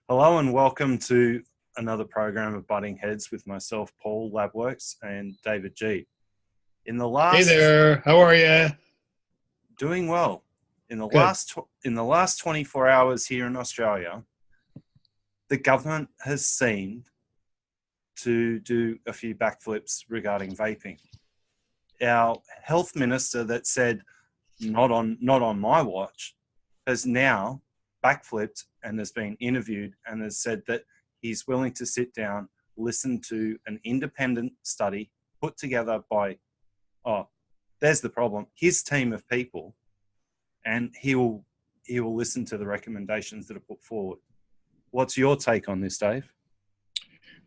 Hello and welcome to another program of Butting Heads with myself, Paul, Labworks, and David G. Hey there, how are you? Doing well. In the Good. last 24 hours here in Australia, the government has seemed to do a few backflips regarding vaping. Our health minister that said not on my watch has now backflipped and has been interviewed and has said that he's willing to sit down, listen to an independent study put together by, there's the problem, his team of people, and he will listen to the recommendations that are put forward. What's your take on this, Dave?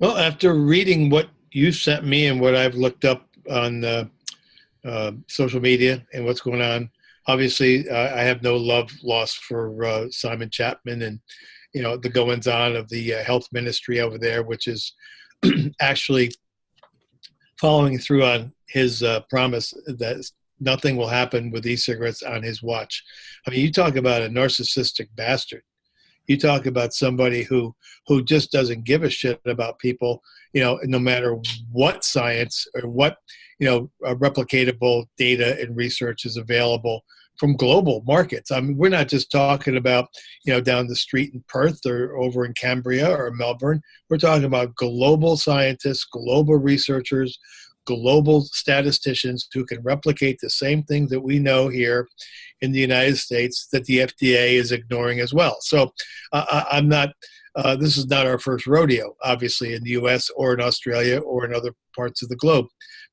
Well, after reading what you sent me and what I've looked up on social media and what's going on, obviously I have no love lost for Simon Chapman and the goings on of the health ministry over there, which is actually following through on his promise that nothing will happen with e-cigarettes on his watch. I mean, you talk about a narcissistic bastard. You talk about somebody who just doesn't give a shit about people, no matter what science or what, replicatable data and research is available from global markets. I mean, we're not just talking about, down the street in Perth or over in Cambria or Melbourne. We're talking about global scientists, global researchers, global statisticians who can replicate the same things that we know here in the United States that the FDA is ignoring as well. So I'm not, this is not our first rodeo, obviously, in the US or in Australia or in other parts of the globe.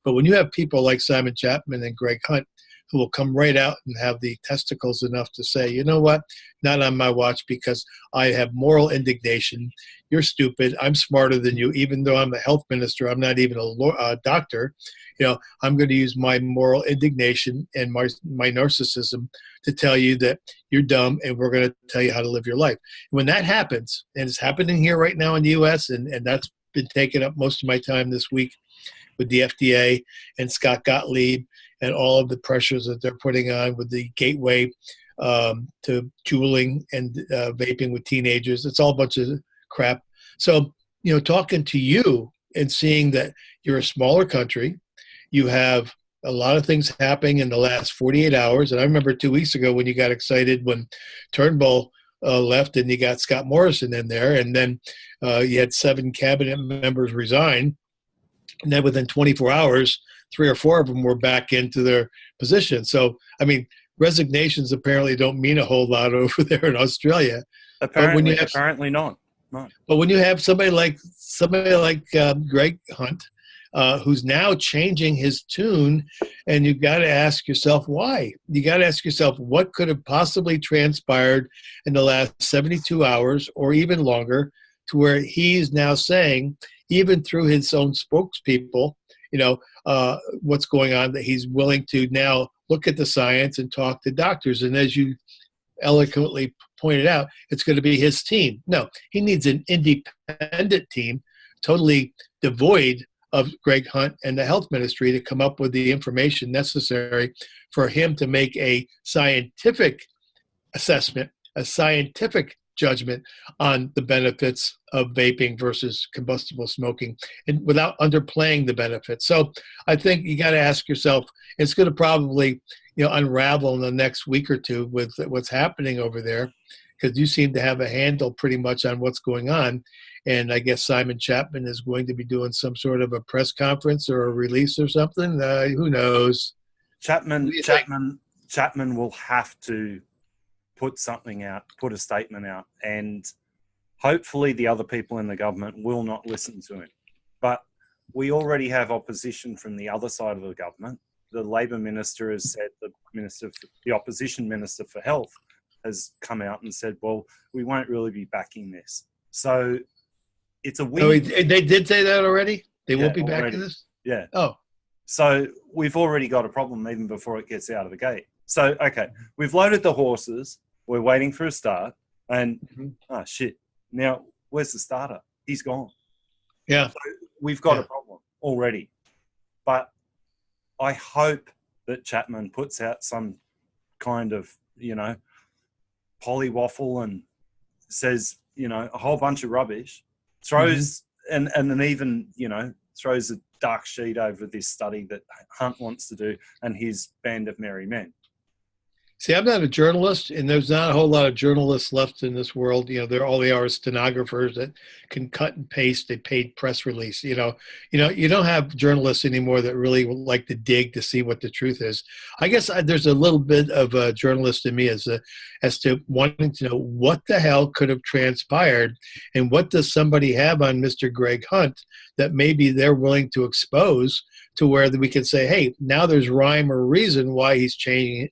But when you have people like Simon Chapman and Greg Hunt, who will come right out and have the testicles enough to say, you know what, not on my watch because I have moral indignation. You're stupid. I'm smarter than you. Even though I'm the health minister, I'm not even a doctor. I'm going to use my moral indignation and my narcissism to tell you that you're dumb and we're going to tell you how to live your life. When that happens, and it's happening here right now in the U.S., and that's been taking up most of my time this week with the FDA and Scott Gottlieb and all of the pressures that they're putting on with the gateway to juuling and vaping with teenagers. It's all a bunch of crap. So, talking to you and seeing that you're a smaller country, you have a lot of things happening in the last 48 hours. And I remember 2 weeks ago when you got excited when Turnbull left and you got Scott Morrison in there. And then you had 7 cabinet members resign. And then within 24 hours, 3 or 4 of them were back into their position. So, I mean, resignations apparently don't mean a whole lot over there in Australia. Apparently not. No. But when you have somebody like Greg Hunt, who's now changing his tune, and you've got to ask yourself why. You got to ask yourself what could have possibly transpired in the last 72 hours or even longer to where he's now saying, even through his own spokespeople, what's going on, that he's willing to now look at the science and talk to doctors. And as you eloquently pointed out, it's going to be his team. No, he needs an independent team, totally devoid of Greg Hunt and the health ministry, to come up with the information necessary for him to make a scientific assessment, a scientific judgment on the benefits of vaping versus combustible smoking, and without underplaying the benefits. So I think you got to ask yourself, it's going to probably unravel in the next week or two with what's happening over there, because you seem to have a handle pretty much on what's going on. And I guess Simon Chapman is going to be doing some sort of a press conference or a release or something. Who knows? Chapman will have to put something out, put a statement out, and hopefully the other people in the government will not listen to him. But we already have opposition from the other side of the government. The Labor minister has said, the opposition minister for health has come out and said, well, we won't really be backing this. So it's a win. Oh, they did say that already? They won't be backing this? Yeah. Oh. So we've already got a problem even before it gets out of the gate. So, okay, we've loaded the horses. We're waiting for a start. And, oh, shit. Now, where's the starter? He's gone. Yeah. So we've got a problem already. But I hope that Chapman puts out some kind of, polywaffle and says a whole bunch of rubbish, throws and then even throws a dark sheet over this study that Hunt wants to do and his band of merry men. See, I'm not a journalist, and there's not a whole lot of journalists left in this world. All they are stenographers that can cut and paste a paid press release. You don't have journalists anymore that really like to dig to see what the truth is. I guess there's a little bit of a journalist in me as to wanting to know what the hell could have transpired, and what does somebody have on Mr. Greg Hunt that maybe they're willing to expose, to where we can say, hey, now there's rhyme or reason why he's changing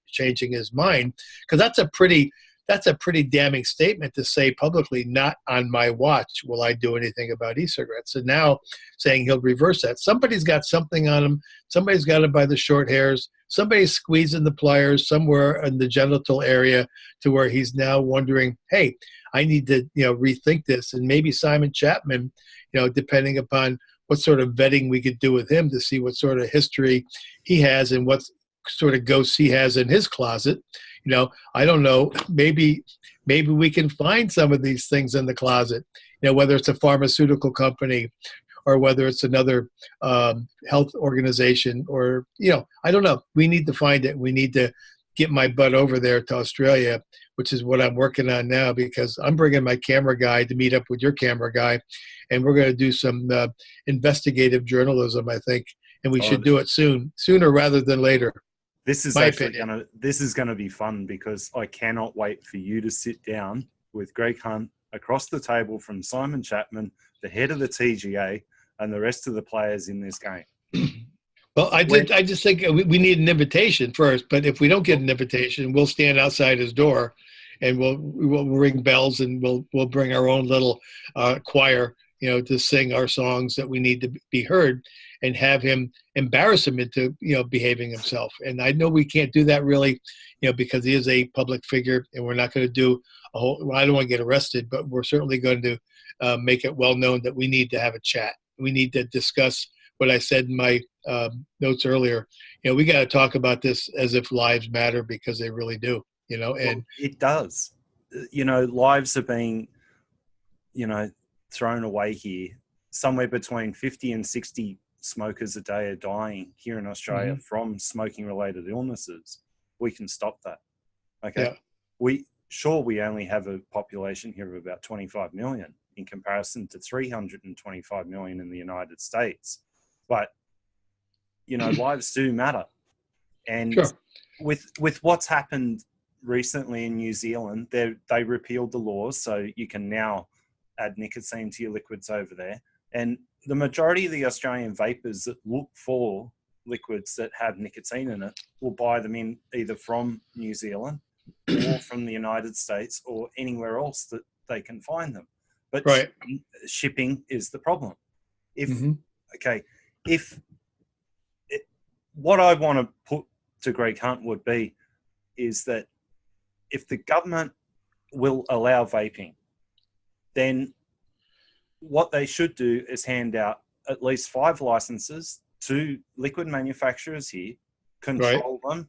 his mind. Because that's a pretty damning statement to say publicly, not on my watch will I do anything about e-cigarettes. And now saying he'll reverse that. Somebody's got something on him. Somebody's got him by the short hairs. Somebody's squeezing the pliers somewhere in the genital area to where he's now wondering, hey, I need to rethink this. And maybe Simon Chapman, depending upon what sort of vetting we could do with him to see what sort of history he has and what sort of ghosts he has in his closet. I don't know, maybe we can find some of these things in the closet, whether it's a pharmaceutical company or whether it's another health organization, or, I don't know. We need to find it. We need to get my butt over there to Australia, which is what I'm working on now, because I'm bringing my camera guy to meet up with your camera guy, and we're going to do some investigative journalism, I think, and we should do it sooner rather than later. This is going to be fun, because I cannot wait for you to sit down with Greg Hunt across the table from Simon Chapman, the head of the TGA, and the rest of the players in this game. Well, I just think we need an invitation first, but if we don't get an invitation, we'll stand outside his door, and we'll ring bells, and we'll bring our own little choir, to sing our songs that we need to be heard, and have him embarrass him into behaving himself. And I know we can't do that really, because he is a public figure, and we're not going to do a whole. Well, I don't want to get arrested, but we're certainly going to make it well known that we need to have a chat. We need to discuss what I said in my notes earlier. We got to talk about this as if lives matter, because they really do. And well, it does. Lives are being, thrown away here. Somewhere between 50 and 60 smokers a day are dying here in Australia from smoking-related illnesses. We can stop that. Okay. Yeah. We only have a population here of about 25 million in comparison to 325 million in the United States. But, lives do matter. And with what's happened recently in New Zealand, they repealed the laws, so you can now add nicotine to your liquids over there. And the majority of the Australian vapers that look for liquids that have nicotine in it will buy them in either from New Zealand or from the United States or anywhere else that they can find them. But shipping is the problem. What I want to put to Greg Hunt would be is that if the government will allow vaping, then what they should do is hand out at least 5 licenses to liquid manufacturers here, control them,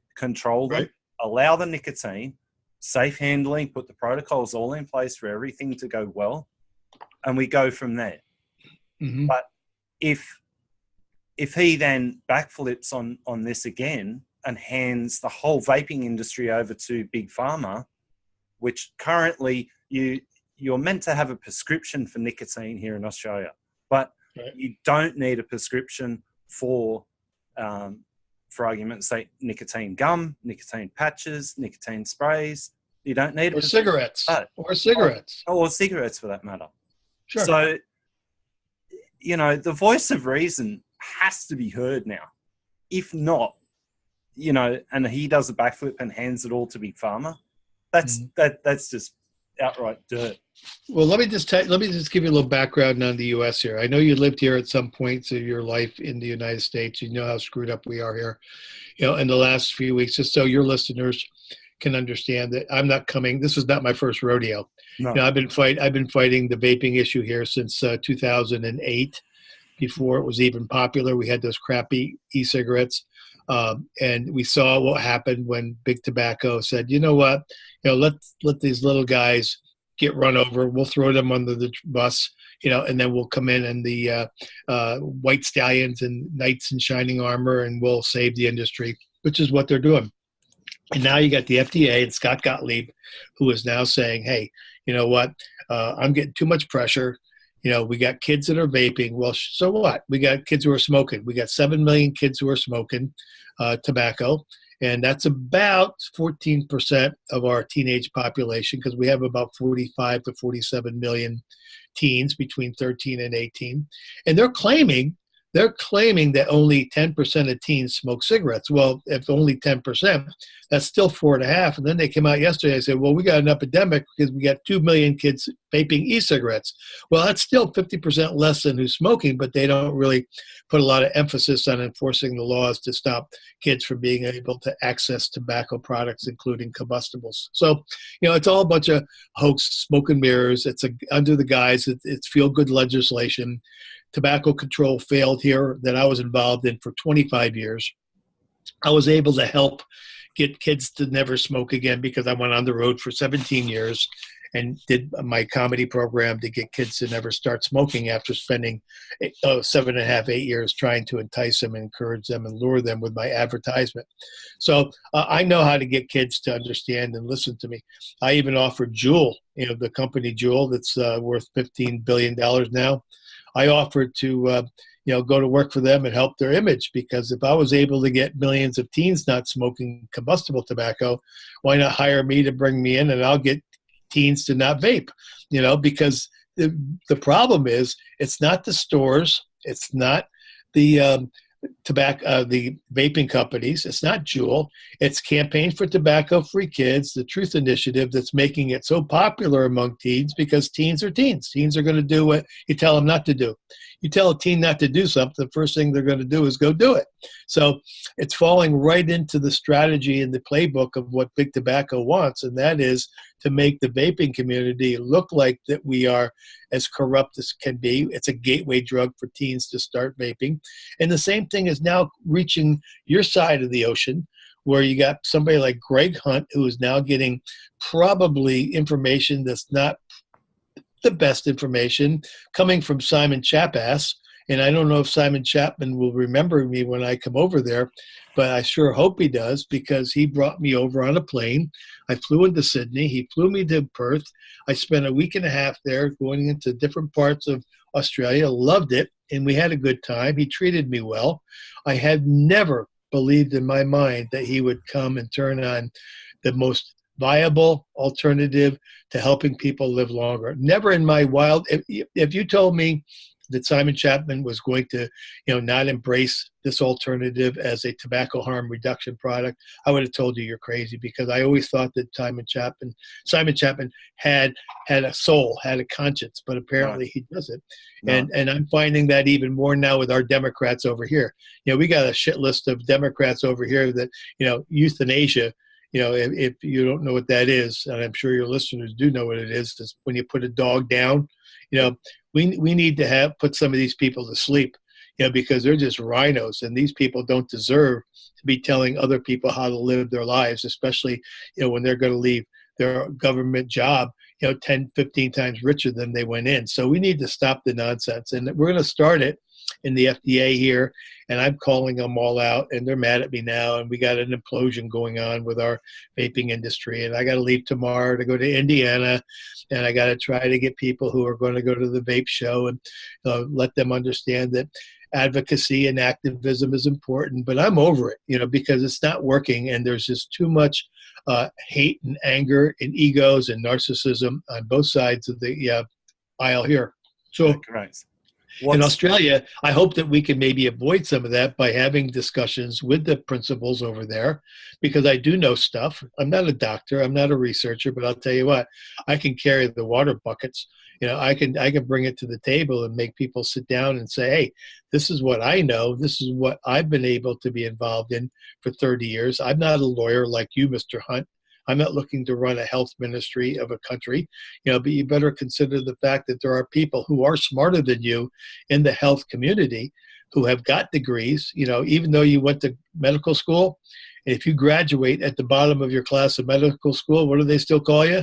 allow the nicotine, safe handling, put the protocols all in place for everything to go well, and we go from there. But if he then backflips on this again and hands the whole vaping industry over to Big Pharma, which currently you're meant to have a prescription for nicotine here in Australia, but you don't need a prescription for argument's sake, nicotine gum, nicotine patches, nicotine sprays. You don't need cigarettes. Or cigarettes for that matter. Sure. So, the voice of reason has to be heard now. If not, and he does a backflip and hands it all to Big Pharma, that's just outright dirt. Well, let me just give you a little background on the U.S. here. I know you lived here at some points of your life in the United States. You know how screwed up we are here. In the last few weeks, just so your listeners can understand that I'm not coming. This is not my first rodeo. No. I've been fighting the vaping issue here since 2008. Before it was even popular, we had those crappy e-cigarettes. And we saw what happened when Big Tobacco said, you know what, let these little guys get run over. We'll throw them under the bus, and then we'll come in the white stallions and knights in shining armor, and we'll save the industry, which is what they're doing. And now you got the FDA and Scott Gottlieb, who is now saying, hey, you know what? I'm getting too much pressure. We got kids that are vaping. Well, so what? We got kids who are smoking. We got 7 million kids who are smoking tobacco. And that's about 14% of our teenage population, because we have about 45 to 47 million teens between 13 and 18. And they're claiming that only 10% of teens smoke cigarettes. Well, if only 10%, that's still 4.5. And then they came out yesterday and said, well, we got an epidemic because we got 2 million kids vaping e-cigarettes. Well, that's still 50% less than who's smoking, but they don't really put a lot of emphasis on enforcing the laws to stop kids from being able to access tobacco products, including combustibles. So, it's all a bunch of hoax, smoke and mirrors. It's under the guise, it's feel-good legislation. Tobacco control failed here that I was involved in for 25 years. I was able to help get kids to never smoke again because I went on the road for 17 years and did my comedy program to get kids to never start smoking after spending 7.5, 8 years trying to entice them, encourage them, and lure them with my advertisement. So I know how to get kids to understand and listen to me. I even offered Juul, the company Juul that's worth $15 billion now. I offered to, go to work for them and help their image, because if I was able to get millions of teens not smoking combustible tobacco, why not hire me to bring me in and I'll get teens to not vape, because the problem is it's not the stores, it's not the the vaping companies, it's not Juul, it's Campaign for Tobacco-Free Kids, the Truth Initiative, that's making it so popular among teens, because teens are teens. Teens are going to do what you tell them not to do. You tell a teen not to do something, the first thing they're going to do is go do it. So it's falling right into the strategy and the playbook of what Big Tobacco wants, and that is to make the vaping community look like that we are as corrupt as can be. It's a gateway drug for teens to start vaping. And the same thing is now reaching your side of the ocean, where you got somebody like Greg Hunt, who is now getting probably information that's not the best information coming from Simon Chapass. And I don't know if Simon Chapman will remember me when I come over there, but I sure hope he does, because he brought me over on a plane. I flew into Sydney. He flew me to Perth. I spent a week and a half there going into different parts of Australia, loved it, and we had a good time. He treated me well. I had never believed in my mind that he would come and turn on the most viable alternative to helping people live longer. Never in my wild, if you told me that Simon Chapman was going to, not embrace this alternative as a tobacco harm reduction product, I would have told you you're crazy, because I always thought that Simon Chapman had a soul, had a conscience, but apparently he doesn't. No. And I'm finding that even more now with our Democrats over here. We got a shit list of Democrats over here that, euthanasia. If you don't know what that is, and I'm sure your listeners do know what it is when you put a dog down. We need to put some of these people to sleep, because they're just rhinos, and these people don't deserve to be telling other people how to live their lives, especially, when they're going to leave their government job, 10, 15 times richer than they went in. So we need to stop the nonsense, and we're going to start it in the FDA here, and I'm calling them all out, and they're mad at me now, and we got an implosion going on with our vaping industry, and I got to leave tomorrow to go to Indiana, and I got to try to get people who are going to go to the vape show and let them understand that advocacy and activism is important. But I'm over it, because it's not working, and there's just too much hate and anger and egos and narcissism on both sides of the aisle here. So correct. In Australia, I hope that we can maybe avoid some of that by having discussions with the principals over there, because I do know stuff. I'm not a doctor, I'm not a researcher, but I'll tell you what, I can carry the water buckets. I can bring it to the table and make people sit down and say, hey, this is what I know. This is what I've been able to be involved in for 30 years. I'm not a lawyer like you, Mr. Hunt. I'm not looking to run a health ministry of a country, but you better consider the fact that there are people who are smarter than you in the health community who have got degrees, even though you went to medical school. And if you graduate at the bottom of your class of medical school, what do they still call you?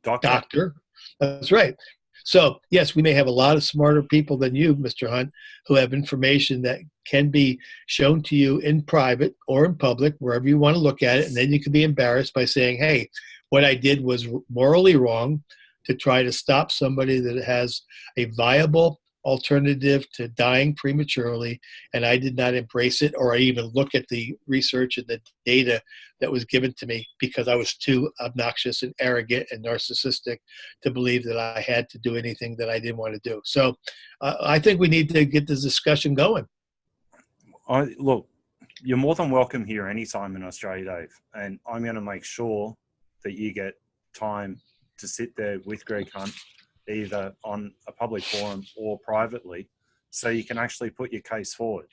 Doctor. That's right. So, yes, we may have a lot of smarter people than you, Mr. Hunt, who have information that can be shown to you in private or in public, wherever you want to look at it. And then you can be embarrassed by saying, hey, what I did was morally wrong, to try to stop somebody that has a viable alternative to dying prematurely, and I did not embrace it, or I even look at the research and the data that was given to me, because I was too obnoxious and arrogant and narcissistic to believe that I had to do anything that I didn't want to do. So I think we need to get this discussion going. Look, you're more than welcome here anytime in Australia, Dave, and I'm going to make sure that you get time to sit there with Greg Hunt, either on a public forum or privately, so you can actually put your case forward.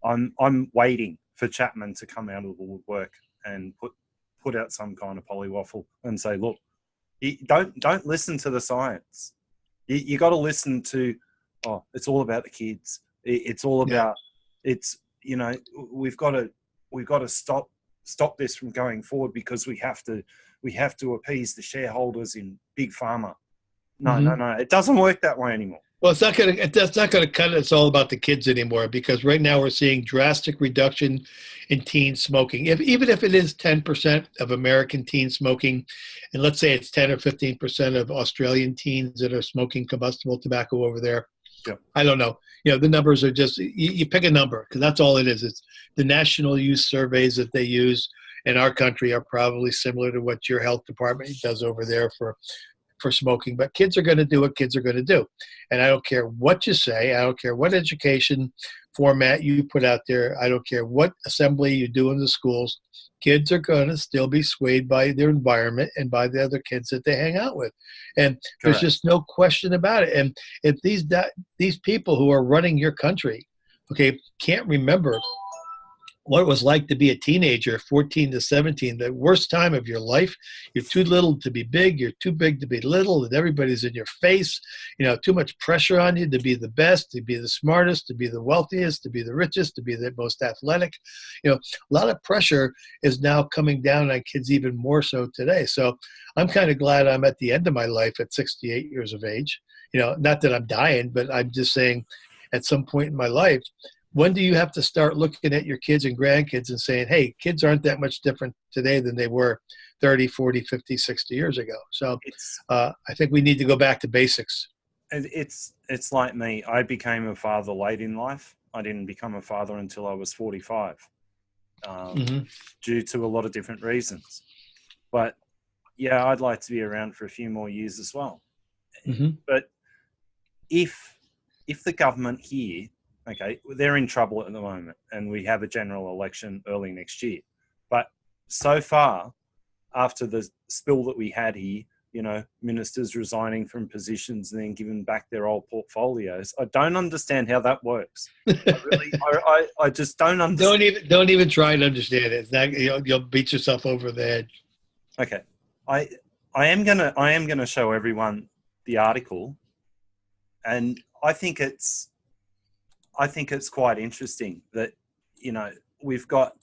I'm waiting for Chapman to come out of the woodwork and put out some kind of polywaffle and say, look, don't listen to the science. You got to listen to, it's all about the kids. It's all about, we've got to stop this from going forward because we have to appease the shareholders in big pharma. No, it doesn't work that way anymore. Well, that's not going to cut it. It's all about the kids anymore, because right now we're seeing drastic reduction in teen smoking. Even if it is 10% of American teen smoking, and let's say it's 10 or 15% of Australian teens that are smoking combustible tobacco over there. Yeah. I don't know. The numbers are just, you pick a number, because that's all it is. It's the national youth surveys that they use in our country are probably similar to what your health department does over there for smoking. But kids are going to do what kids are going to do. And I don't care what you say. I don't care what education format you put out there. I don't care what assembly you do in the schools. Kids are going to still be swayed by their environment and by the other kids that they hang out with. And there's just no question about it. And if these people who are running your country, can't remember what it was like to be a teenager, 14 to 17, the worst time of your life. You're too little to be big. You're too big to be little, and everybody's in your face. Too much pressure on you to be the best, to be the smartest, to be the wealthiest, to be the richest, to be the most athletic. A lot of pressure is now coming down on kids even more so today. So I'm kind of glad I'm at the end of my life at 68 years of age. Not that I'm dying, but I'm just saying at some point in my life, when do you have to start looking at your kids and grandkids and saying, hey, kids aren't that much different today than they were 30, 40, 50, 60 years ago? So I think we need to go back to basics. It's like me. I became a father late in life. I didn't become a father until I was 45, due to a lot of different reasons. But, yeah, I'd like to be around for a few more years as well. But if the government here, they're in trouble at the moment, and we have a general election early next year. But so far, after the spill that we had here, ministers resigning from positions and then giving back their old portfolios, I don't understand how that works. I just don't understand. Don't even try and understand it. You'll beat yourself over the head. Okay, I am gonna show everyone the article, and I think it's quite interesting that, we've got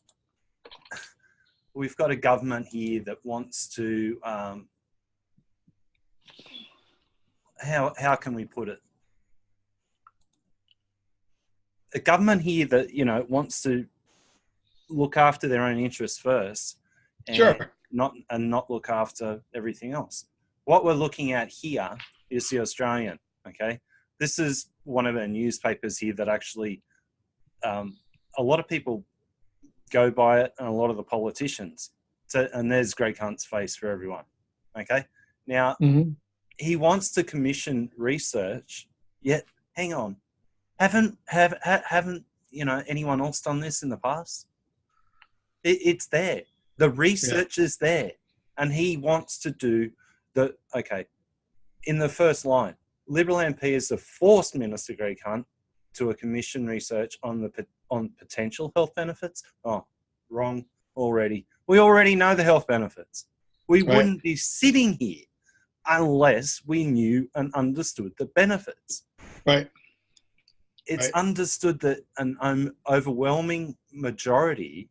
a government here that wants to, how can we put it? A government here that, wants to look after their own interests first, and not look after everything else. What we're looking at here is the Australian, This is one of our newspapers here that actually, a lot of people go by it, and a lot of the politicians. And there's Greg Hunt's face for everyone. Now, he wants to commission research, yet hang on, haven't anyone else done this in the past? It's there. The research is there, and he wants to do in the first line. Liberal MPs have forced Minister Greg Hunt to a commission research on potential health benefits. Oh, wrong already. We already know the health benefits. We wouldn't be sitting here unless we knew and understood the benefits. Right. It's understood that an overwhelming majority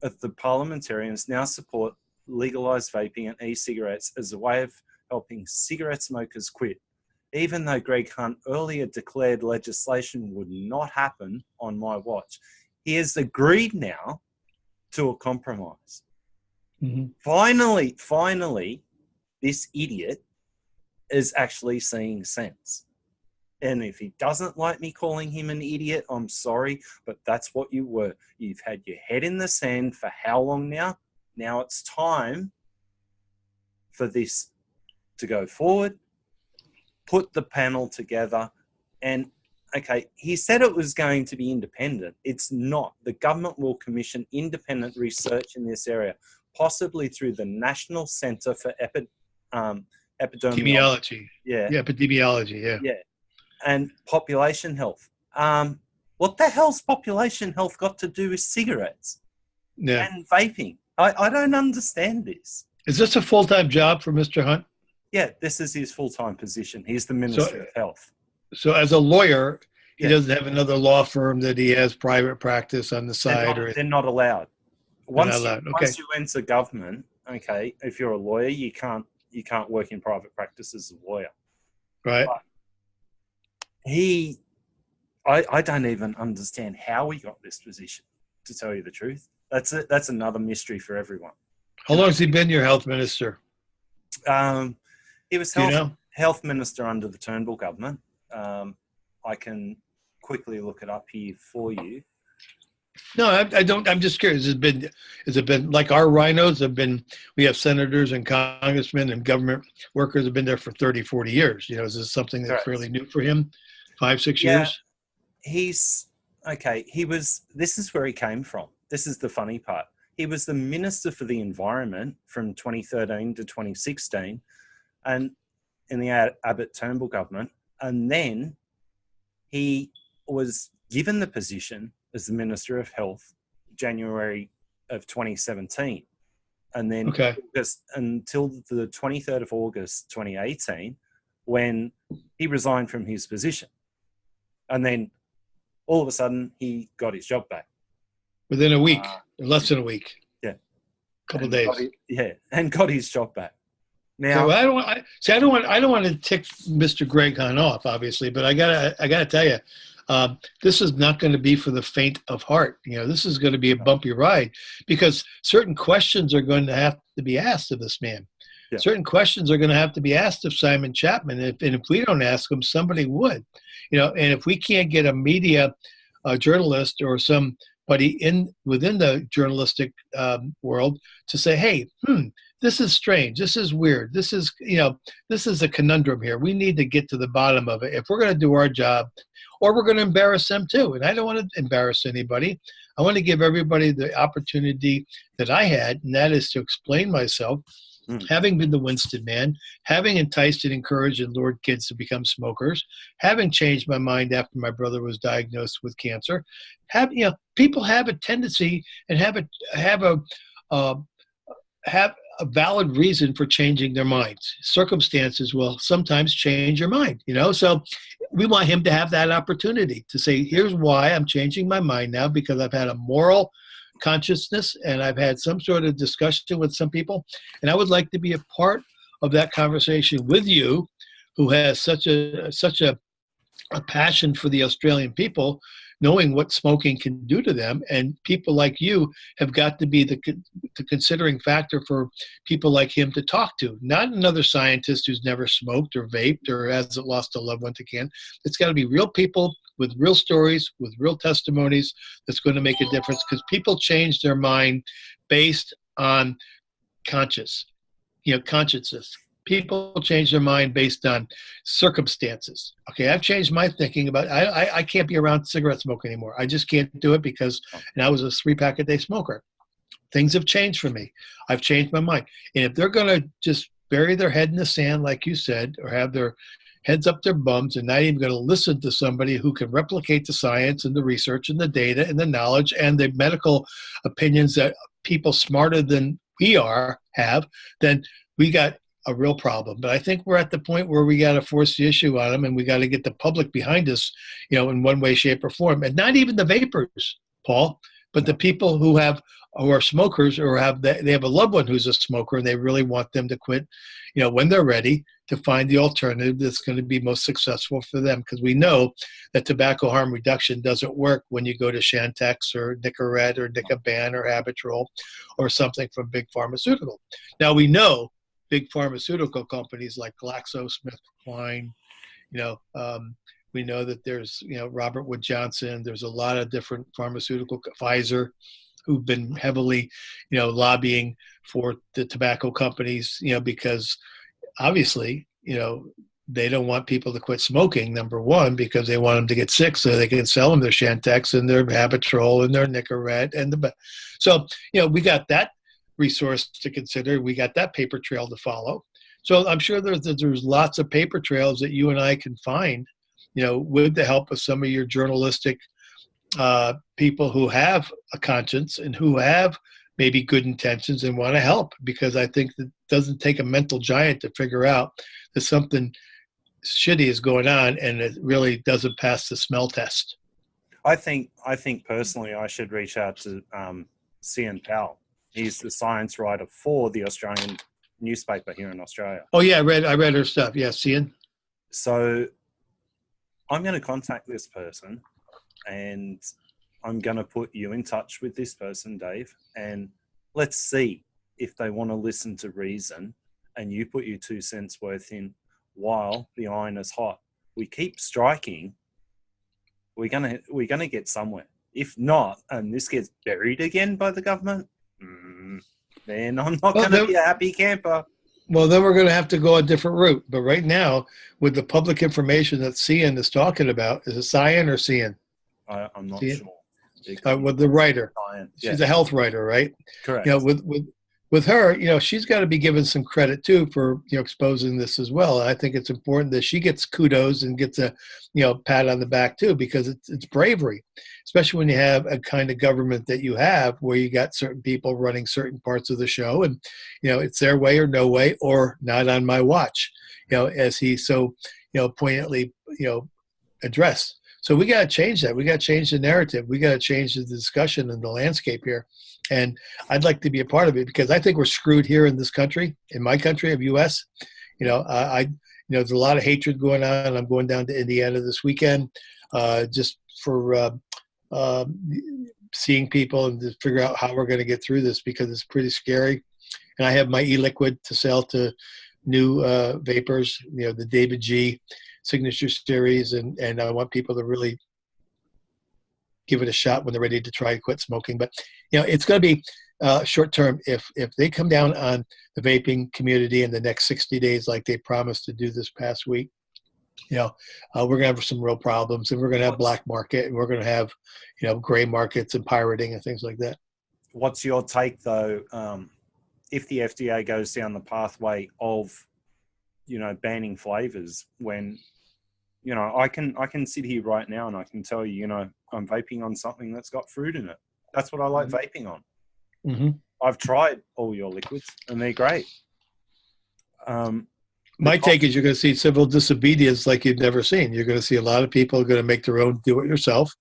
of the parliamentarians now support legalised vaping and e-cigarettes as a way of helping cigarette smokers quit, even though Greg Hunt earlier declared legislation would not happen on my watch. He has agreed now to a compromise. Mm-hmm. Finally, this idiot is actually seeing sense. And if he doesn't like me calling him an idiot, I'm sorry, but that's what you were. You've had your head in the sand for how long now? Now it's time for this to go forward, put the panel together, and okay, he said it was going to be independent. It's not. The government will commission independent research in this area, possibly through the National Centre for Epidemiology. Yeah, epidemiology, Yeah. And population health. What the hell's population health got to do with cigarettes and vaping? I don't understand this. Is this a full-time job for Mr. Hunt? Yeah, this is his full-time position. He's the Minister of Health. So as a lawyer, he doesn't have another law firm that he has private practice on the side? They're not allowed. Once you enter government, okay, if you're a lawyer, you can't work in private practice as a lawyer. Right. But I don't even understand how he got this position, to tell you the truth. That's another mystery for everyone. How long has he been your health minister? He was health minister under the Turnbull government. I can quickly look it up here for you. No, I don't. I'm just curious. Has it been like our rhinos have been? We have senators and congressmen and government workers have been there for 30, 40 years. Is this something that's fairly new for him? 5, 6 years? He's okay. This is where he came from. This is the funny part. He was the Minister for the Environment from 2013 to 2016 and in the Abbott Turnbull government. And then he was given the position as the Minister of Health January of 2017. And then until the 23rd of August 2018, when he resigned from his position. And then all of a sudden he got his job back. Within a week, less than a week. Yeah. A couple of days. And got his job back. Now, I don't want to tick Mr. Greg Hunt off, obviously, but I gotta tell you, this is not going to be for the faint of heart. This is going to be a bumpy ride because certain questions are going to have to be asked of this man. Yeah. Certain questions are going to have to be asked of Simon Chapman, and if we don't ask them, somebody would. And if we can't get a media journalist or somebody within the journalistic world to say, hey, this is strange, this is weird, this is a conundrum here. We need to get to the bottom of it if we're going to do our job, or we're going to embarrass them too. And I don't want to embarrass anybody. I want to give everybody the opportunity that I had, and that is to explain myself. Having been the Winston man, having enticed and encouraged and lured kids to become smokers, having changed my mind after my brother was diagnosed with cancer, people have a tendency and have a valid reason for changing their minds. Circumstances will sometimes change your mind, So we want him to have that opportunity to say, here's why I'm changing my mind now, because I've had a moral consciousness and I've had some sort of discussion with some people, and I would like to be a part of that conversation with you, who has such a passion for the Australian people, knowing what smoking can do to them. And people like you have got to be the considering factor for people like him to talk to, not another scientist who's never smoked or vaped or hasn't lost a loved one to cancer. It's got to be real people with real stories, with real testimonies that's going to make a difference, because people change their mind based on consciousness. People change their mind based on circumstances. Okay, I've changed my thinking about I can't be around cigarette smoke anymore. I just can't do it because I was a 3-pack-a-day smoker. Things have changed for me. I've changed my mind. And if they're going to just bury their head in the sand, like you said, or have their heads up their bums and not even going to listen to somebody who can replicate the science and the research and the data and the knowledge and the medical opinions that people smarter than we have, then we got a real problem. But I think we're at the point where we got to force the issue on them, and we got to get the public behind us, in one way, shape, or form. And not even the vapors, Paul. But the people who are smokers or they have a loved one who's a smoker and they really want them to quit, when they're ready, to find the alternative that's going to be most successful for them. Because we know that tobacco harm reduction doesn't work when you go to Chantix or Nicorette or Nicoban or Habitrol or something from big pharmaceutical. Now we know big pharmaceutical companies like GlaxoSmithKline, we know that there's, Robert Wood Johnson, there's a lot of different pharmaceutical, Pfizer, who've been heavily, lobbying for the tobacco companies, because obviously, they don't want people to quit smoking, number one, because they want them to get sick so they can sell them their Chantix and their Habitrol and their Nicorette. So, we got that resource to consider. We got that paper trail to follow. So I'm sure there's lots of paper trails that you and I can find, with the help of some of your journalistic people who have a conscience and who have maybe good intentions and want to help, because I think that it doesn't take a mental giant to figure out that something shitty is going on and it really doesn't pass the smell test. I think personally I should reach out to Cian Powell. He's the science writer for the Australian newspaper here in Australia. Oh yeah, I read her stuff. Yeah, Cian. So I'm going to contact this person and I'm going to put you in touch with this person, Dave, and let's see if they want to listen to reason and you put your 2 cents worth in while the iron is hot. We keep striking, we're gonna get somewhere. If not, and this gets buried again by the government, then I'm not going to be a happy camper. Well, then we're going to have to go a different route. But right now, with the public information that Cian is talking about, is it Cian or Cian? I'm not Cian? Sure. With the writer. She's a health writer, right? Correct. With her, she's got to be given some credit too for exposing this as well. And I think it's important that she gets kudos and gets a pat on the back too, because it's bravery, especially when you have a kind of government that you have, where you got certain people running certain parts of the show, and it's their way or no way, or not on my watch, as he so poignantly addressed. So we got to change that. We got to change the narrative. We got to change the discussion and the landscape here. And I'd like to be a part of it, because I think we're screwed here in this country, in my country of U.S. There's a lot of hatred going on. I'm going down to Indiana this weekend just for seeing people and to figure out how we're going to get through this, because it's pretty scary. And I have my e-liquid to sell to new vapors, the David G signature series, and I want people to really give it a shot when they're ready to try to quit smoking. But it's going to be short term. If they come down on the vaping community in the next 60 days, like they promised to do this past week, we're going to have some real problems, and we're going to have black market, and we're going to have gray markets and pirating and things like that. What's your take though, if the FDA goes down the pathway of banning flavors, when I can sit here right now and I can tell you, I'm vaping on something that's got fruit in it. That's what I like vaping on. Mm-hmm. I've tried all your liquids and they're great. My take is you're going to see civil disobedience like you've never seen. You're going to see a lot of people going to make their own do-it-yourself.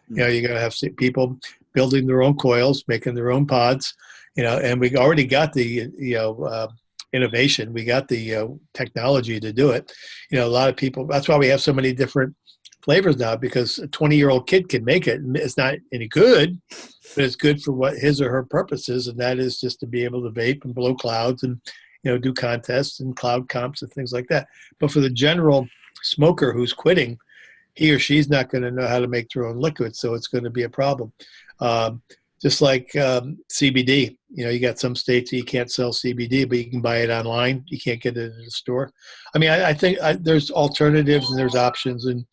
Mm-hmm. You're going to have people building their own coils, making their own pods, and we already got the, innovation. We got the technology to do it. A lot of people, that's why we have so many different flavors now, because a 20-year-old kid can make it. It's not any good, but it's good for what his or her purpose is, and that is just to be able to vape and blow clouds and do contests and cloud comps and things like that. But for the general smoker who's quitting, he or she's not going to know how to make their own liquid, so it's going to be a problem. Just like CBD, you got some states that you can't sell CBD, but you can buy it online. You can't get it in the store. I mean, I think there's alternatives and there's options and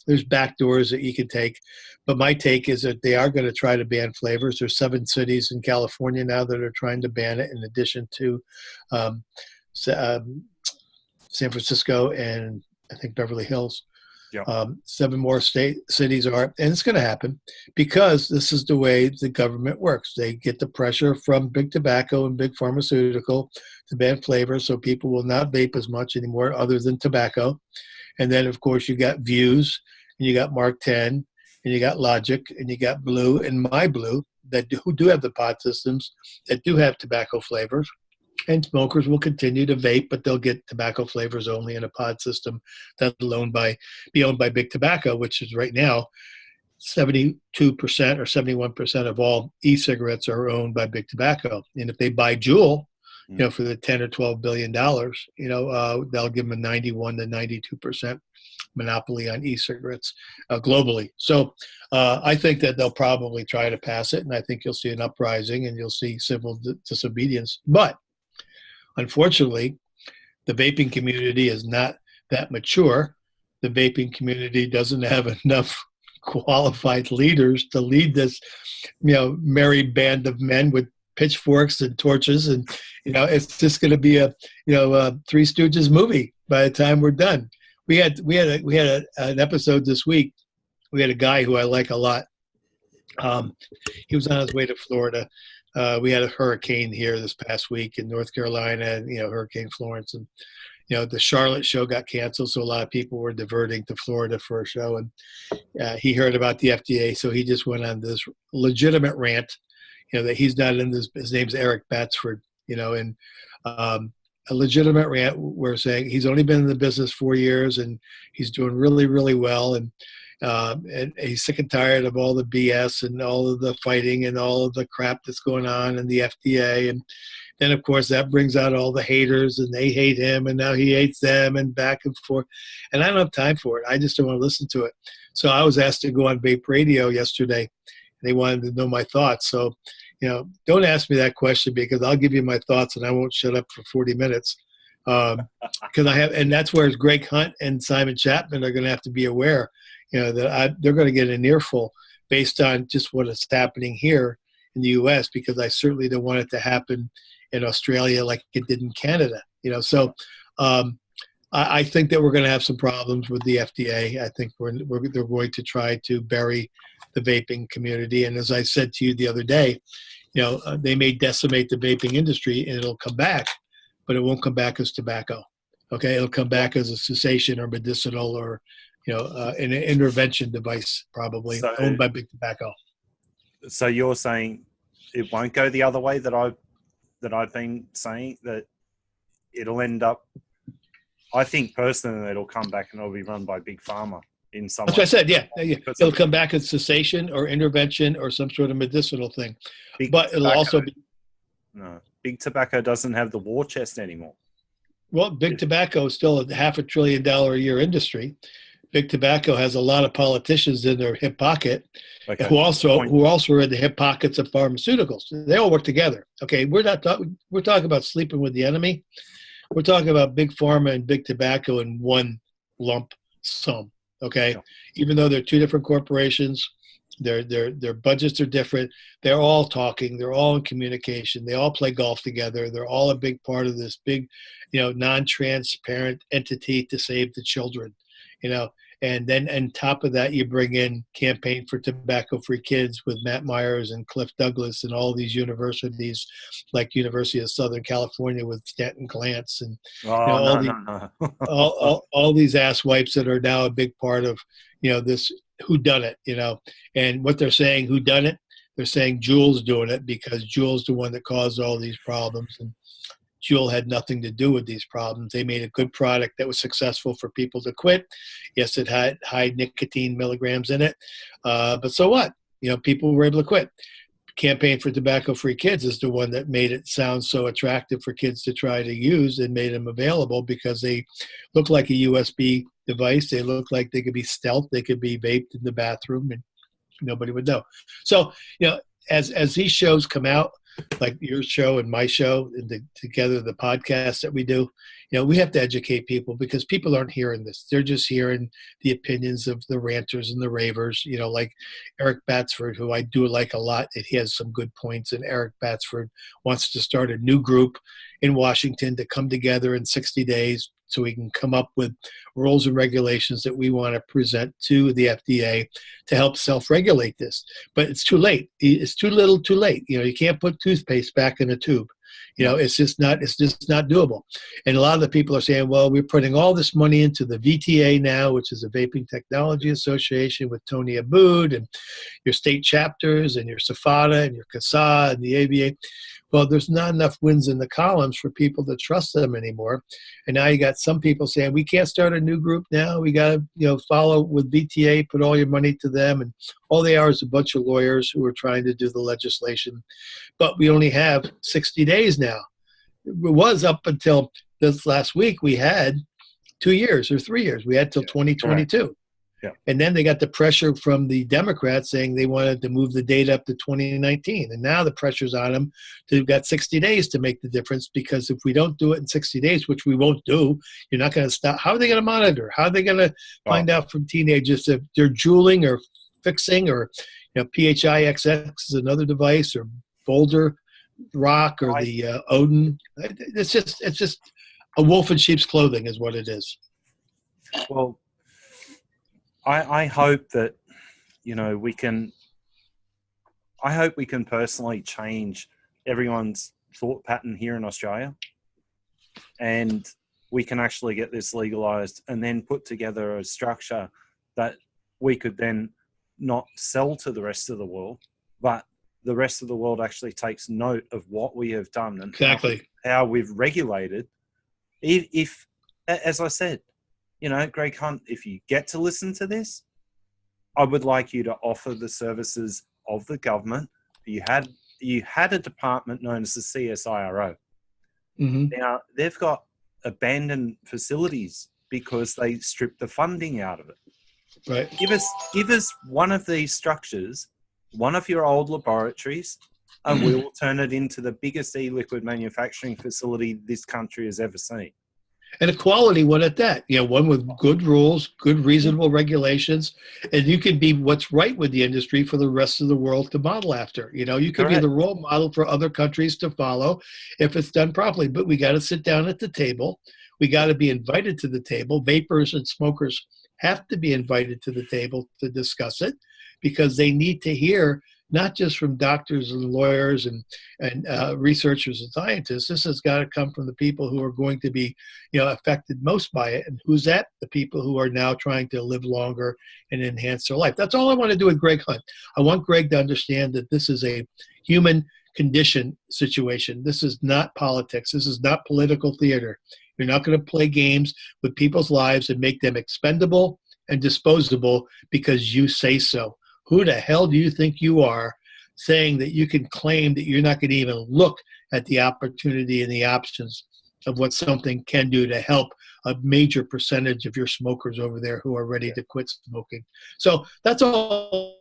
there's back doors that you can take. But my take is that they are going to try to ban flavors. There's 7 cities in California now that are trying to ban it, in addition to San Francisco and I think Beverly Hills. Yep. 7 more cities are, and it's going to happen because this is the way the government works. They get the pressure from big tobacco and big pharmaceutical to ban flavors, so people will not vape as much anymore other than tobacco. And then, of course, you got Views, and you got Mark 10, and you got Logic, and you got Blue, and My Blue, who do have the pod systems that do have tobacco flavors. And smokers will continue to vape, but they'll get tobacco flavors only in a pod system that'll be owned by Big Tobacco, which is right now 72% or 71% of all e-cigarettes are owned by Big Tobacco. And if they buy Juul, for the $10 or $12 billion, they'll give them a 91 to 92% monopoly on e-cigarettes globally. So I think that they'll probably try to pass it, and I think you'll see an uprising and you'll see civil disobedience. But unfortunately, the vaping community is not that mature. The vaping community doesn't have enough qualified leaders to lead this, merry band of men with pitchforks and torches, and it's just going to be a Three Stooges movie by the time we're done. We had an episode this week. We had a guy who I like a lot. He was on his way to Florida. We had a hurricane here this past week in North Carolina, Hurricane Florence, and the Charlotte show got canceled, so a lot of people were diverting to Florida for a show. And he heard about the FDA, so he just went on this legitimate rant, that he's not in this. His name's Eric Batsford, and a legitimate rant. We're saying he's only been in the business 4 years, and he's doing really, really well, and he's sick and tired of all the BS and all of the fighting and all of the crap that's going on in the FDA. And then, of course, that brings out all the haters, and they hate him, and now he hates them, and back and forth. And I don't have time for it. I just don't want to listen to it. So I was asked to go on Vape Radio yesterday. They wanted to know my thoughts. So, don't ask me that question, because I'll give you my thoughts and I won't shut up for 40 minutes. Because and that's where Greg Hunt and Simon Chapman are going to have to be aware, that they're going to get an earful based on just what is happening here in the U.S., because I certainly don't want it to happen in Australia like it did in Canada. So I think that we're going to have some problems with the FDA. I think they're going to try to bury the vaping community. And as I said to you the other day, they may decimate the vaping industry and it'll come back, but it won't come back as tobacco. Okay, it'll come back as a cessation or medicinal or an intervention device, probably owned by Big Tobacco. So you're saying it won't go the other way that I've been saying, that it'll end up. I think personally it'll come back and it'll be run by Big Pharma in some way. That's what I said, yeah. It'll come back as cessation or intervention or some sort of medicinal thing. But it'll also be... No, Big Tobacco doesn't have the war chest anymore. Well, Big Tobacco is still a $500 billion a year industry. Big Tobacco has a lot of politicians in their hip pocket who also are in the hip pockets of pharmaceuticals. They all work together. Okay, we're talking about sleeping with the enemy. We're talking about Big Pharma and Big Tobacco in one lump sum. Okay, yeah. Even though they're two different corporations, their budgets are different. They're all talking. They're all in communication. They all play golf together. They're all a big part of this big, non-transparent entity to save the children. And then on top of that, you bring in Campaign for Tobacco-Free Kids with Matt Myers and Cliff Douglas and all these universities like University of Southern California with Stanton Glantz and all these asswipes that are now a big part of, this whodunit, and what they're saying, whodunit, they're saying Juul's doing it because Juul's the one that caused all these problems. And Juul had nothing to do with these problems. They made a good product that was successful for people to quit. Yes, it had high nicotine milligrams in it, but so what? People were able to quit. Campaign for Tobacco-Free Kids is the one that made it sound so attractive for kids to try to use and made them available because they look like a USB device. They look like they could be stealth. They could be vaped in the bathroom and nobody would know. So, as these shows come out, like your show and my show, and together the podcast that we do, we have to educate people because people aren't hearing this. They're just hearing the opinions of the ranters and the ravers, like Eric Batsford, who I do like a lot. He has some good points, and Eric Batsford wants to start a new group in Washington to come together in 60 days so we can come up with rules and regulations that we want to present to the FDA to help self-regulate this. But it's too late. It's too little too late. You can't put toothpaste back in a tube. It's just not doable. And a lot of the people are saying, well, we're putting all this money into the VTA now, which is a Vaping Technology Association with Tony Abood and your state chapters and your SAFADA and your CASA and the ABA. Well, there's not enough wins in the columns for people to trust them anymore. And now you got some people saying, we can't start a new group now. We got to, follow with VTA, put all your money to them. And all they are is a bunch of lawyers who are trying to do the legislation. But we only have 60 days now. It was up until this last week, we had 2 years or 3 years. We had till 2022. Right. Yeah. And then they got the pressure from the Democrats saying they wanted to move the date up to 2019. And now the pressure's on them. They've got 60 days to make the difference, because if we don't do it in 60 days, which we won't do, you're not going to stop. How are they going to monitor? How are they going to find out from teenagers if they're juuling or fixing, or PHIXX is another device, or Boulder Rock, or the Odin? It's just a wolf in sheep's clothing is what it is. Well, I hope that, we can personally change everyone's thought pattern here in Australia, and we can actually get this legalized and then put together a structure that we could then not sell to the rest of the world, but the rest of the world actually takes note of what we have done and exactly how we've regulated. If, as I said, Greg Hunt, if you get to listen to this, I would like you to offer the services of the government. You had a department known as the CSIRO. Mm-hmm. Now, they've got abandoned facilities because they stripped the funding out of it. Right. Give us one of these structures, one of your old laboratories, and we will turn it into the biggest e-liquid manufacturing facility this country has ever seen. And a quality one at that, one with good rules, good reasonable regulations, and you can be what's right with the industry for the rest of the world to model after. You could be the role model for other countries to follow if it's done properly. But we got to sit down at the table. We got to be invited to the table. Vapors and smokers have to be invited to the table to discuss it, because they need to hear not just from doctors and lawyers and researchers and scientists. This has got to come from the people who are going to be, affected most by it. And who's that? The people who are now trying to live longer and enhance their life. That's all I want to do with Greg Hunt. I want Greg to understand that this is a human condition situation. This is not politics. This is not political theater. You're not going to play games with people's lives and make them expendable and disposable because you say so. Who the hell do you think you are, saying that you can claim that you're not going to even look at the opportunity and the options of what something can do to help a major percentage of your smokers over there who are ready to quit smoking? So that's all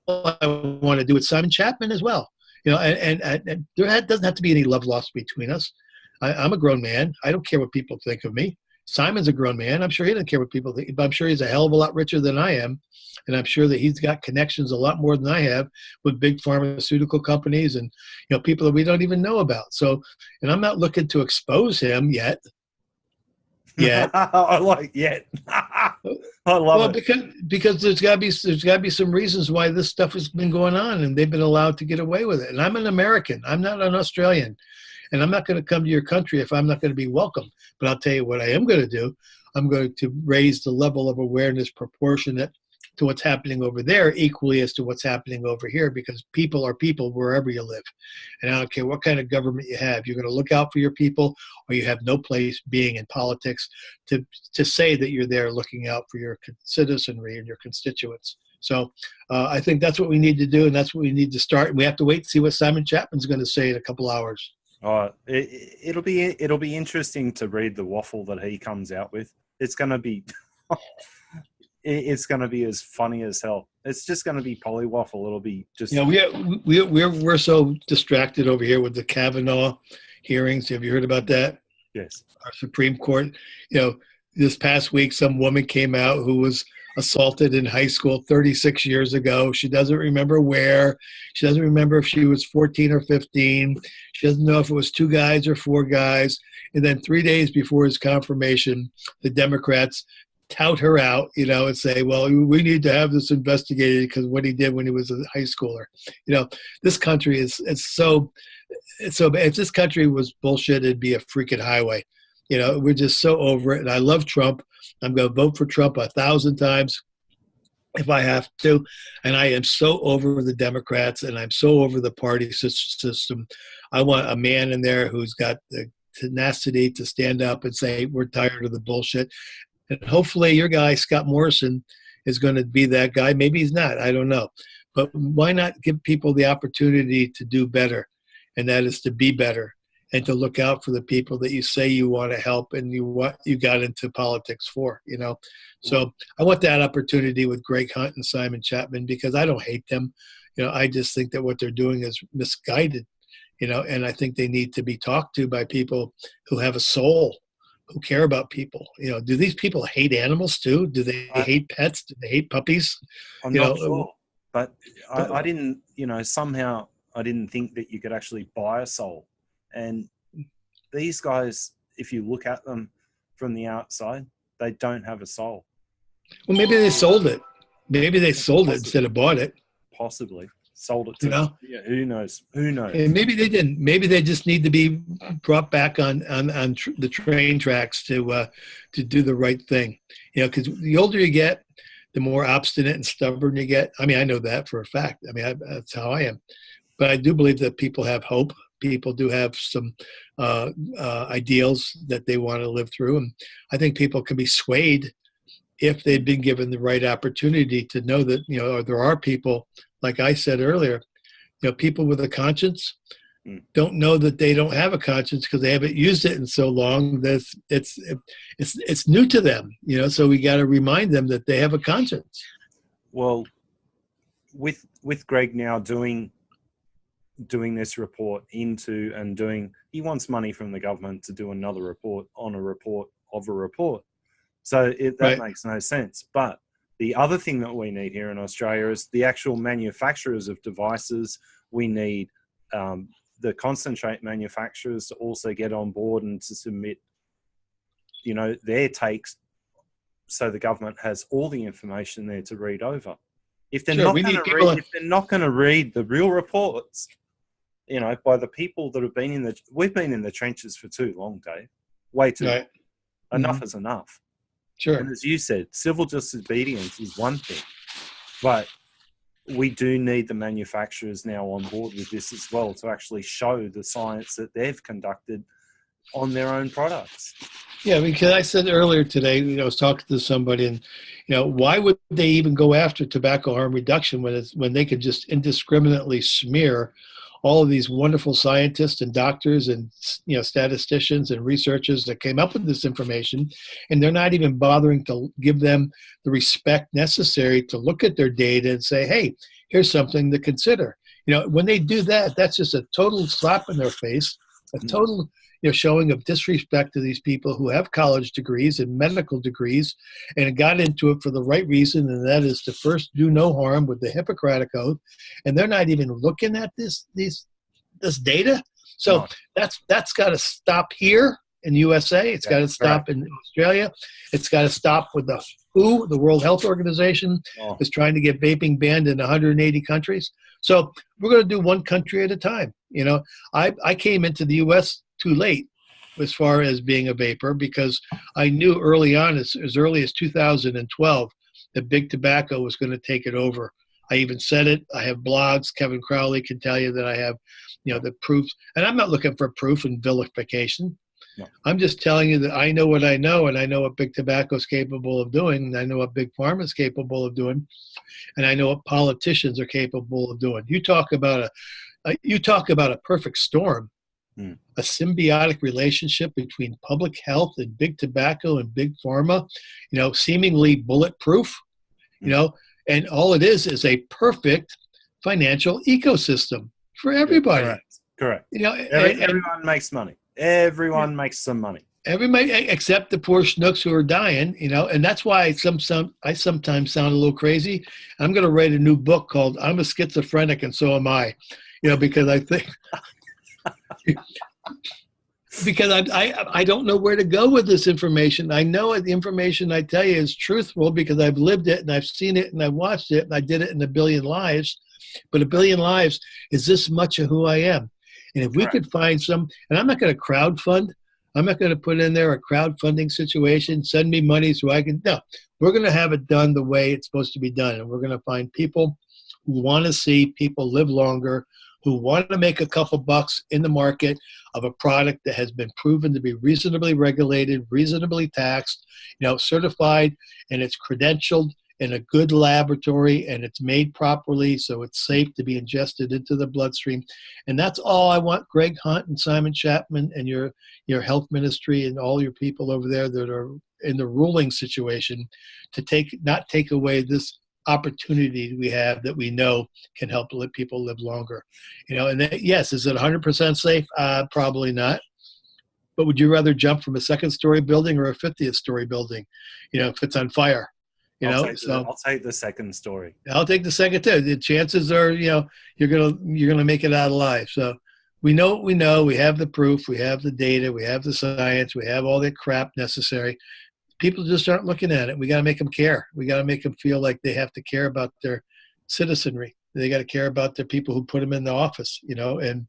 I want to do with Simon Chapman as well. And there doesn't have to be any love lost between us. I'm a grown man. I don't care what people think of me. Simon's a grown man. I'm sure he doesn't care what people think, but I'm sure he's a hell of a lot richer than I am. And I'm sure that he's got connections a lot more than I have with big pharmaceutical companies and, people that we don't even know about. So, and I'm not looking to expose him yet. I like yet. I love it. Because there's got to be some reasons why this stuff has been going on, and they've been allowed to get away with it. And I'm an American. I'm not an Australian. And I'm not going to come to your country if I'm not going to be welcome. But I'll tell you what I am going to do. I'm going to raise the level of awareness proportionate to what's happening over there equally as to what's happening over here, because people are people wherever you live. And I don't care what kind of government you have. You're going to look out for your people, or you have no place being in politics to say that you're there looking out for your citizenry and your constituents. So I think that's what we need to do, and that's what we need to start. And we have to wait and see what Simon Chapman's going to say in a couple hours. It'll be interesting to read the waffle that he comes out with. It's going to be it's going to be as funny as hell. It's just going to be polywaffle. It'll be just we're so distracted over here with the Kavanaugh hearings. Have you heard about that? Yes. Our Supreme Court. This past week, some woman came out who was assaulted in high school 36 years ago. She doesn't remember where. She doesn't remember if she was 14 or 15. She doesn't know if it was 2 guys or 4 guys. And then 3 days before his confirmation, the Democrats tout her out, and say, well, we need to have this investigated because what he did when he was a high schooler. This country it's so bad. If this country was bullshit, it'd be a freaking highway. We're just so over it. And I love Trump. I'm going to vote for Trump 1,000 times if I have to. And I am so over the Democrats, and I'm so over the party system. I want a man in there who's got the tenacity to stand up and say, we're tired of the bullshit. And hopefully your guy, Scott Morrison, is going to be that guy. Maybe he's not. I don't know. But why not give people the opportunity to do better? And that is to be better and to look out for the people that you say you want to help and you got into politics for, So I want that opportunity with Greg Hunt and Simon Chapman, because I don't hate them. I just think that what they're doing is misguided, and I think they need to be talked to by people who have a soul, who care about people. Do these people hate animals too? Do they hate pets? Do they hate puppies? I'm not sure, but I didn't, somehow I didn't think that you could actually buy a soul. And these guys, if you look at them from the outside, they don't have a soul. Well, maybe they sold it. Maybe they sold it instead of bought it. Possibly. Sold it to yeah, who knows? Who knows? And maybe they didn't. Maybe they just need to be brought back on the train tracks to do the right thing. Because the older you get, the more obstinate and stubborn you get. I mean, I know that for a fact. I mean, that's how I am. But I do believe that people have hope. People do have some ideals that they want to live through. And I think people can be swayed if they've been given the right opportunity to know that, there are people, like I said earlier, people with a conscience don't know that they don't have a conscience because they haven't used it in so long that it's new to them, so we got to remind them that they have a conscience. Well, with Greg now doing this report he wants money from the government to do another report on a report of a report. So that makes no sense. But the other thing that we need here in Australia is the actual manufacturers of devices. We need the concentrate manufacturers to also get on board and to submit, their takes, so the government has all the information there to read over. If they're not going to read the real reports, by the people that have been we've been in the trenches for too long, Dave. Way too long. Enough is enough. Sure. And as you said, civil disobedience is one thing, but we do need the manufacturers now on board with this as well to actually show the science that they've conducted on their own products. Yeah, because I said earlier today, I was talking to somebody, and why would they even go after tobacco harm reduction when they could just indiscriminately smear all of these wonderful scientists and doctors and statisticians and researchers that came up with this information, and they're not even bothering to give them the respect necessary to look at their data and say, hey, here's something to consider. When they do that, that's just a total slap in their face, a total showing of disrespect to these people who have college degrees and medical degrees and got into it for the right reason, and that is to first do no harm with the Hippocratic Oath, and they're not even looking at this data. So that's got to stop here in the USA. It's got to stop in Australia. It's got to stop with the WHO, the World Health Organization, is trying to get vaping banned in 180 countries. So we're going to do one country at a time. I came into the U.S. too late as far as being a vapor, because I knew early on, as early as 2012, that big tobacco was going to take it over. I even said it. I have blogs. Kevin Crowley can tell you that I have, the proofs. And I'm not looking for proof and vilification. No. I'm just telling you that I know what I know, and I know what big tobacco is capable of doing, and I know what big pharma is capable of doing, and I know what politicians are capable of doing. You talk about a perfect storm. A symbiotic relationship between public health and big tobacco and big pharma, seemingly bulletproof, and all it is a perfect financial ecosystem for everybody. Correct. Everyone makes money. Everyone makes some money. Everybody except the poor schnooks who are dying, and that's why I sometimes sound a little crazy. I'm going to write a new book called "I'm a Schizophrenic and So Am I," because I think because I don't know where to go with this information. I know the information I tell you is truthful because I've lived it and I've seen it and I watched it and I did it in a billion lives. But a billion lives is this much of who I am. And if we could find some, and I'm not going to crowdfund. I'm not going to put in there a crowdfunding situation, send me money so I can, no. We're going to have it done the way it's supposed to be done. And we're going to find people who want to see people live longer, who want to make a couple bucks in the market of a product that has been proven to be reasonably regulated, reasonably taxed, certified, and it's credentialed in a good laboratory, and it's made properly so it's safe to be ingested into the bloodstream. And that's all I want Greg Hunt and Simon Chapman and your health ministry and all your people over there that are in the ruling situation to not take away this opportunity we have that we know can help people live longer. And yes, is it 100% safe? Probably not. But would you rather jump from a second-story building or a 50th story building, if it's on fire? I'll take the second story. I'll take the second too. The chances are, you're gonna make it out alive. So we know what we know. We have the proof. We have the data. We have the science. We have all the crap necessary. People just aren't looking at it. We got to make them care. We got to make them feel like they have to care about their citizenry. They got to care about the people who put them in the office. And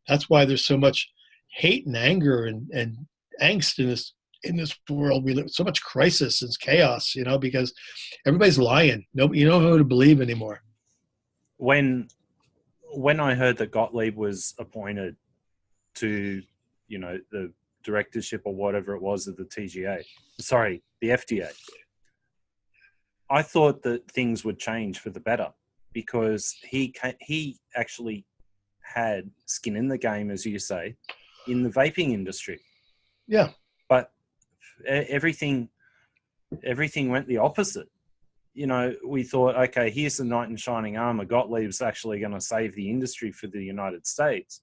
that's why there's so much hate and anger and angst in this world. We live so much crisis and chaos, because everybody's lying. You don't know who to believe anymore. When I heard that Gottlieb was appointed to, the directorship or whatever it was of the the FDA, I thought that things would change for the better because he actually had skin in the game, as you say, in the vaping industry. Yeah. But everything went the opposite. We thought, okay, here's the knight in shining armor. Gottlieb's actually going to save the industry for the United States.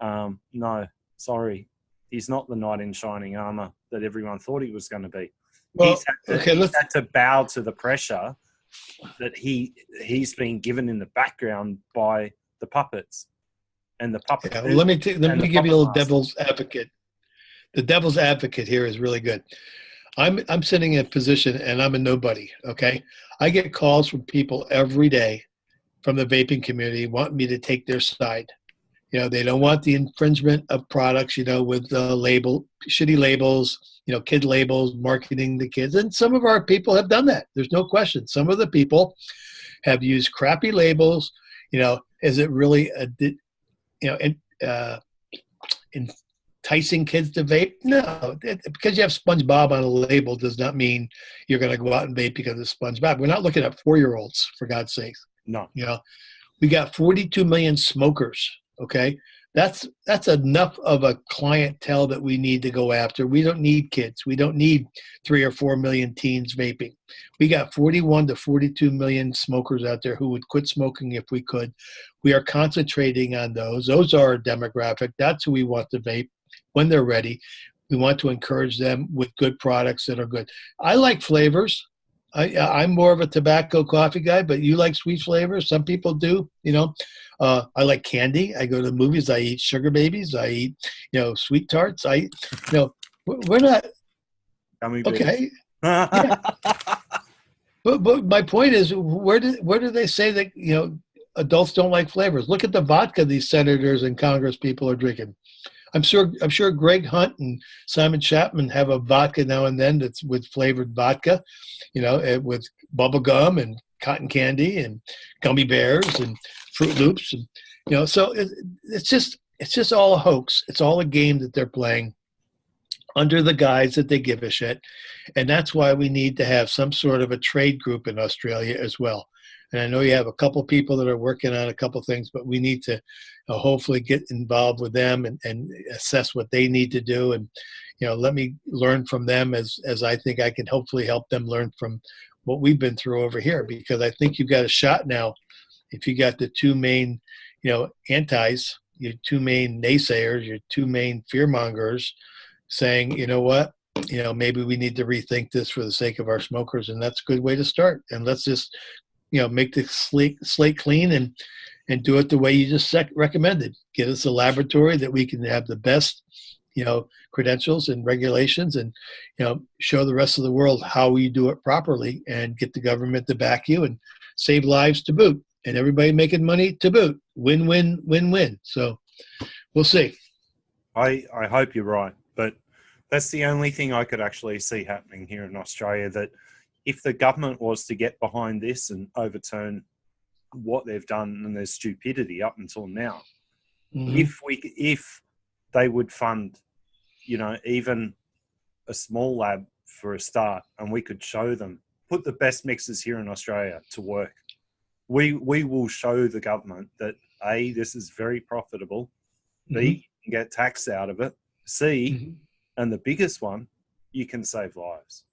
No, sorry. He's not the knight in shining armor that everyone thought he was going to be. Well, he's had to bow to the pressure that he's been given in the background by the puppets and the puppet. Yeah, well, let me give you a little devil's advocate. The devil's advocate here is really good. I'm sitting in a position and I'm a nobody. Okay, I get calls from people every day from the vaping community wanting me to take their side. They don't want the infringement of products, with shitty labels, kid labels, marketing the kids. And some of our people have done that. There's no question. Some of the people have used crappy labels. Is it really, enticing kids to vape? No, because you have SpongeBob on a label does not mean you're going to go out and vape because of SpongeBob. We're not looking at 4-year-olds, for God's sake. No. We got 42 million smokers. Okay, that's enough of a clientele that we need to go after. We don't need kids. We don't need 3 or 4 million teens vaping. We got 41 to 42 million smokers out there who would quit smoking if we could. We are concentrating on those. Those are our demographic. That's who we want to vape when they're ready. We want to encourage them with good products that are good. I like flavors. I'm more of a tobacco coffee guy, but you like sweet flavors. Some people do, I like candy. I go to the movies. I eat sugar babies. I eat, sweet tarts. We're not. Okay. Yeah. But my point is, where do they say that, adults don't like flavors? Look at the vodka these senators and Congress people are drinking. I'm sure Greg Hunt and Simon Chapman have a vodka now and then that's with flavored vodka, with bubble gum and cotton candy and gummy bears and Fruit Loops, and so it's just all a hoax. It's all a game that they're playing under the guise that they give a shit, and that's why we need to have some sort of a trade group in Australia as well. And I know you have a couple people that are working on a couple things, but we need to hopefully get involved with them and assess what they need to do. And, let me learn from them as I think I can hopefully help them learn from what we've been through over here, because I think you've got a shot now. If you got the two main, antis, your two main naysayers, your two main fearmongers saying, maybe we need to rethink this for the sake of our smokers. And that's a good way to start. And let's just, make the slate clean and do it the way you just recommended. Get us a laboratory that we can have the best, credentials and regulations, and show the rest of the world how you do it properly, and get the government to back you and save lives to boot, and everybody making money to boot. Win win win win. So we'll see. I hope you're right, but that's the only thing I could actually see happening here in Australia, that if the government was to get behind this and overturn what they've done and their stupidity up until now, if they would fund, even a small lab for a start, and we could show them, put the best mixers here in Australia to work, we will show the government that A, this is very profitable, B, you can get tax out of it, C, and the biggest one, you can save lives.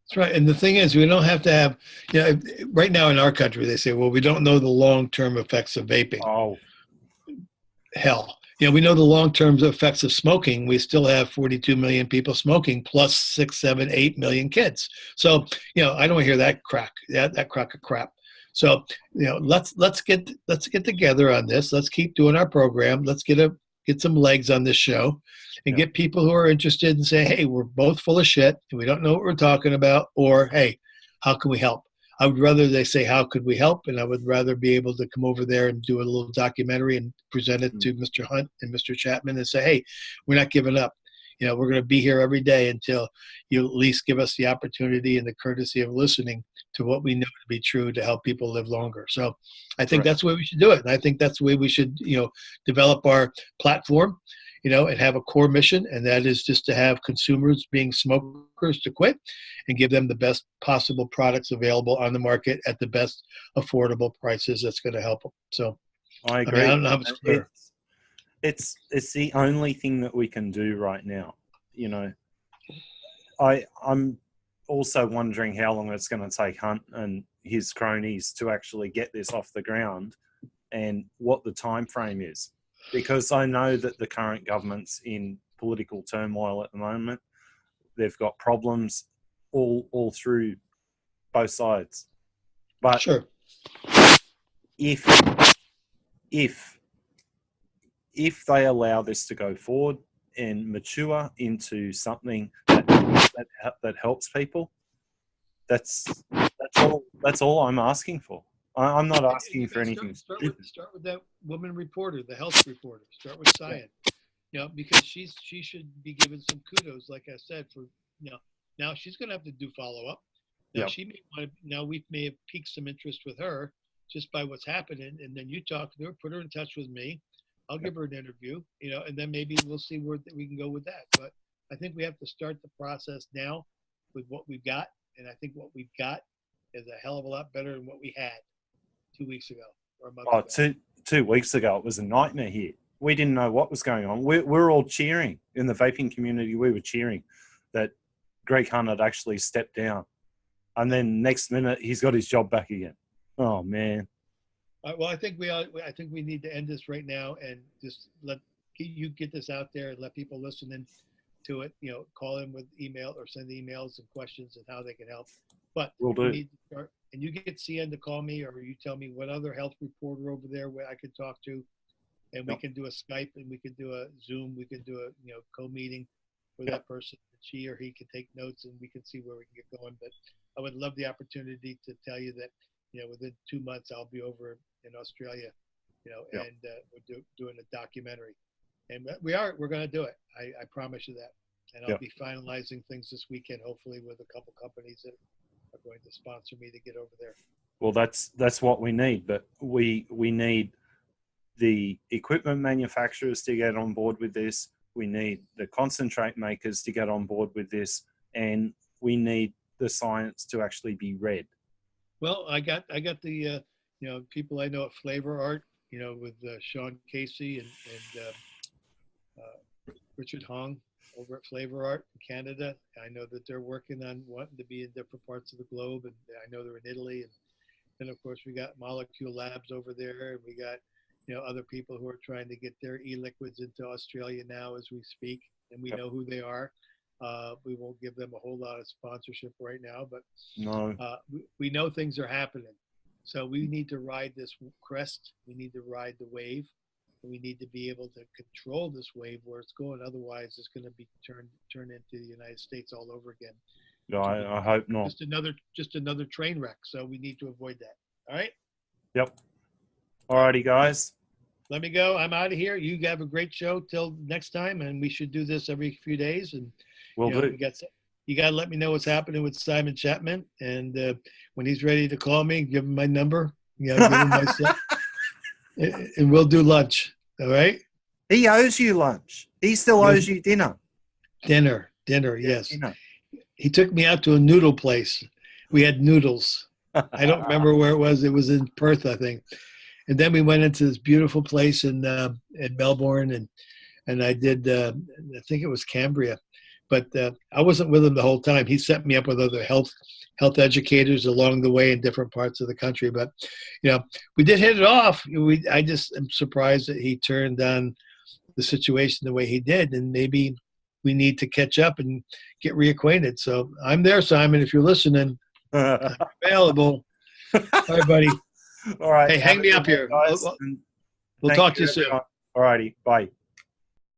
That's right. And the thing is, we don't have to have, right now in our country, they say, well, we don't know the long-term effects of vaping. Oh, hell. We know the long-term effects of smoking. We still have 42 million people smoking, plus 6, 7, 8 million kids. So, I don't hear that crock of crap. So, let's get together on this. Let's keep doing our program. Let's get some legs on this show, and get people who are interested and say, hey, we're both full of shit and we don't know what we're talking about, or hey, how can we help? I would rather they say, how could we help? And I would rather be able to come over there and do a little documentary and present it to Mr. Hunt and Mr. Chapman and say, hey, we're not giving up. We're going to be here every day until you at least give us the opportunity and the courtesy of listening to what we know to be true to help people live longer. So I think that's the way we should do it. And I think that's the way we should, develop our platform, and have a core mission. And that is just to have consumers being smokers to quit and give them the best possible products available on the market at the best affordable prices. That's going to help them. So I agree. I don't know how much clearer. It's the only thing that we can do right now. I'm also wondering how long it's going to take Hunt and his cronies to actually get this off the ground, and what the time frame is, because I know that the current government's in political turmoil at the moment. They've got problems all through both sides. But sure, if they allow this to go forward and mature into something that helps people, that's all I'm asking for. I'm not asking for anything. Start with that woman reporter, the health reporter. Start with Cyan, because she should be given some kudos, like I said, for now she's going to have to do follow up. Now she may want to. Now we may have piqued some interest with her just by what's happening, and then you talk to her, put her in touch with me. I'll give her an interview, and then maybe we'll see where we can go with that. But I think we have to start the process now with what we've got, and I think what we've got is a hell of a lot better than what we had 2 weeks ago or a month ago. 2 weeks ago, it was a nightmare here. We didn't know what was going on. We're all cheering in the vaping community. We were cheering that Greg Hunt had actually stepped down, and then next minute he's got his job back again. Oh man. Well, I think we need to end this right now and just let you get this out there and let people listen in to it. Call in with email or send emails and questions and how they can help. But we'll do. We need to start, and you get CN to call me, or you tell me what other health reporter over there where I could talk to, and we can do a Skype and we can do a Zoom. We can do a co-meeting with that person. She or he can take notes and we can see where we can get going. But I would love the opportunity to tell you that within 2 months I'll be over in Australia, and we're doing a documentary, and we're going to do it. I promise you that. And I'll be finalizing things this weekend, hopefully with a couple companies that are going to sponsor me to get over there. Well, that's what we need, but we need the equipment manufacturers to get on board with this. We need the concentrate makers to get on board with this, and we need the science to actually be read. Well, I got the people I know at Flavor Art, with Sean Casey and Richard Hong over at Flavor Art in Canada. I know that they're working on wanting to be in different parts of the globe, and I know they're in Italy. And then, of course, we got Molecule Labs over there, and we got other people who are trying to get their e-liquids into Australia now as we speak, and we know who they are. We won't give them a whole lot of sponsorship right now, but we know things are happening. So we need to ride this crest. We need to ride the wave, We need to be able to control this wave where it's going. Otherwise, it's going to be turned into the United States all over again. No, I hope not. Just another train wreck. So we need to avoid that. All right. Yep. Alrighty, guys. Let me go. I'm out of here. You have a great show till next time, and we should do this every few days. And We'll do. You got to let me know what's happening with Simon Chapman, and when he's ready to call me, give him my number. Give him my stuff, and we'll do lunch. All right. He owes you lunch. He still owes you dinner. Dinner. Yes. Dinner. He took me out to a noodle place. We had noodles. I don't remember where it was. It was in Perth, I think. And then we went into this beautiful place in Melbourne, and I did. I think it was Cambria, but I wasn't with him the whole time. He set me up with other health educators along the way in different parts of the country. But we did hit it off. I just am surprised that he turned on the situation the way he did, and maybe we need to catch up and get reacquainted. So I'm there, Simon. If you're listening, I'm available. All right, buddy. All right. Hey, hang me up here. Guys, we'll talk to you soon. All righty. Bye.